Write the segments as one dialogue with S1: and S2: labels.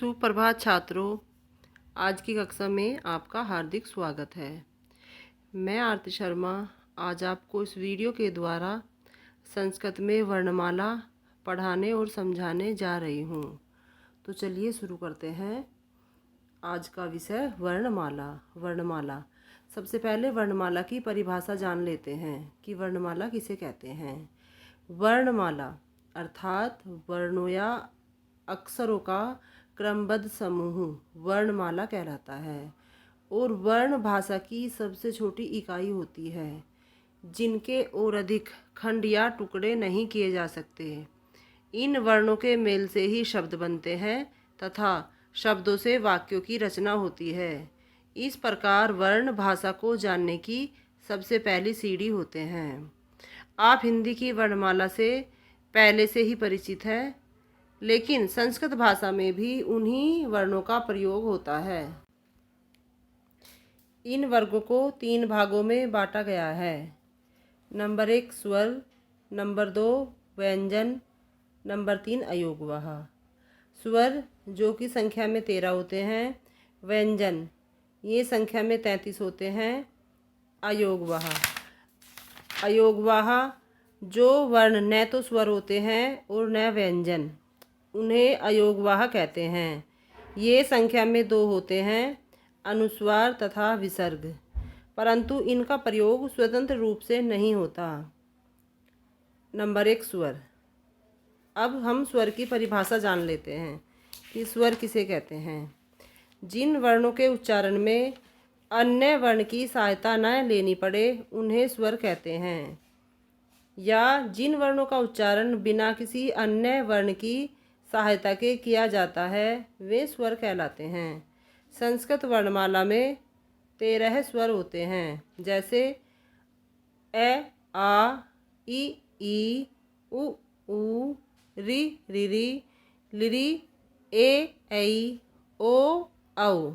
S1: सुप्रभात छात्रों, आज की कक्षा में आपका हार्दिक स्वागत है। मैं आरती शर्मा आज आपको इस वीडियो के द्वारा संस्कृत में वर्णमाला पढ़ाने और समझाने जा रही हूँ। तो चलिए शुरू करते हैं। आज का विषय वर्णमाला। सबसे पहले वर्णमाला की परिभाषा जान लेते हैं कि वर्णमाला किसे कहते हैं। वर्णमाला अर्थात वर्णों या अक्षरों का क्रमबद्ध समूह वर्णमाला कहलाता है और वर्ण भाषा की सबसे छोटी इकाई होती है जिनके और अधिक खंड या टुकड़े नहीं किए जा सकते। इन वर्णों के मेल से ही शब्द बनते हैं तथा शब्दों से वाक्यों की रचना होती है। इस प्रकार वर्ण भाषा को जानने की सबसे पहली सीढ़ी होते हैं। आप हिंदी की वर्णमाला से पहले से ही परिचित हैं, लेकिन संस्कृत भाषा में भी उन्हीं वर्णों का प्रयोग होता है। इन वर्गों को 3 भागों में बांटा गया है। नंबर 1 स्वर, नंबर 2 व्यंजन, नंबर 3 अयोगवाह। स्वर जो कि संख्या में 13 होते हैं, व्यंजन ये संख्या में 33 होते हैं, अयोगवाह जो वर्ण न तो स्वर होते हैं और न व्यंजन, उन्हें अयोगवाह कहते हैं। ये संख्या में 2 होते हैं, अनुस्वार तथा विसर्ग, परंतु इनका प्रयोग स्वतंत्र रूप से नहीं होता। नंबर 1 स्वर। अब हम स्वर की परिभाषा जान लेते हैं कि स्वर किसे कहते हैं। जिन वर्णों के उच्चारण में अन्य वर्ण की सहायता न लेनी पड़े उन्हें स्वर कहते हैं, या जिन वर्णों का उच्चारण बिना किसी अन्य वर्ण की सहायता के किया जाता है वे स्वर कहलाते हैं। संस्कृत वर्णमाला में 13 स्वर होते हैं, जैसे ए, आ, ई, उ, री, री, लिरी, ए, ऐ, ओ, औ।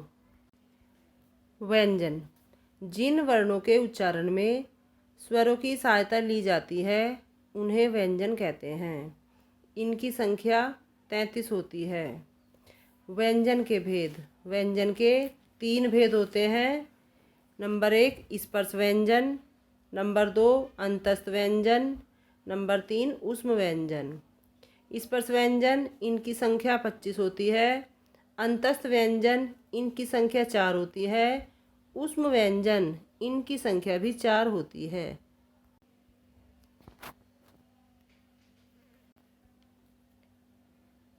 S1: व्यंजन जिन वर्णों के उच्चारण में स्वरों की सहायता ली जाती है उन्हें व्यंजन कहते हैं। इनकी संख्या 33 होती है। व्यंजन के भेद। व्यंजन के 3 भेद होते हैं। नंबर 1 स्पर्श व्यंजन, नंबर 2 अंतस्थ व्यंजन, नंबर 3 ऊष्म व्यंजन। स्पर्श व्यंजन इनकी संख्या 25 होती है। अंतस्थ व्यंजन इनकी संख्या 4 होती है। ऊष्म व्यंजन इनकी संख्या भी 4 होती है।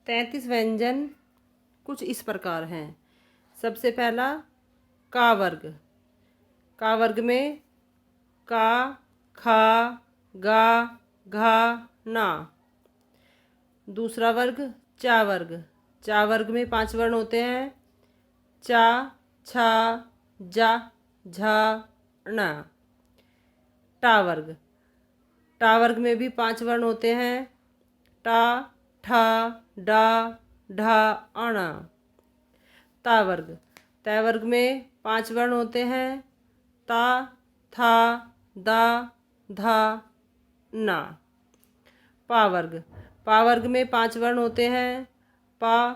S1: तैंतीस व्यंजन कुछ इस प्रकार हैं। सबसे पहला का वर्ग। का वर्ग में का, खा, गा, घा, ना। दूसरा वर्ग चा वर्ग। चा वर्ग में 5 वर्ण होते हैं, चा, छा, जा, झा, णा। टा वर्ग। टा वर्ग में भी 5 वर्ण होते हैं, टा, ठा, डा, ढा, अणा। ता वर्ग। तै वर्ग में 5 वर्ण होते हैं, ता, था, दा, धा, ना। पा वर्ग। पा वर्ग में 5 वर्ण होते हैं, पा,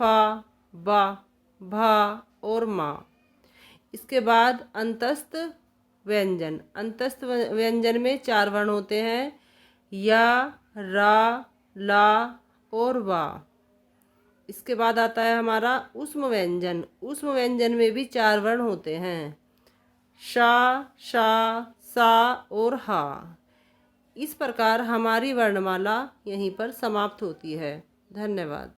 S1: फा, बा, भा और मा। इसके बाद अंतस्थ व्यंजन। अंतस्थ व्यंजन में 4 वर्ण होते हैं, या, रा, ला और वा। इसके बाद आता है हमारा ऊष्म व्यंजन। ऊष्म व्यंजन में भी 4 वर्ण होते हैं, शा, शा, सा और हा। इस प्रकार हमारी वर्णमाला यहीं पर समाप्त होती है। धन्यवाद।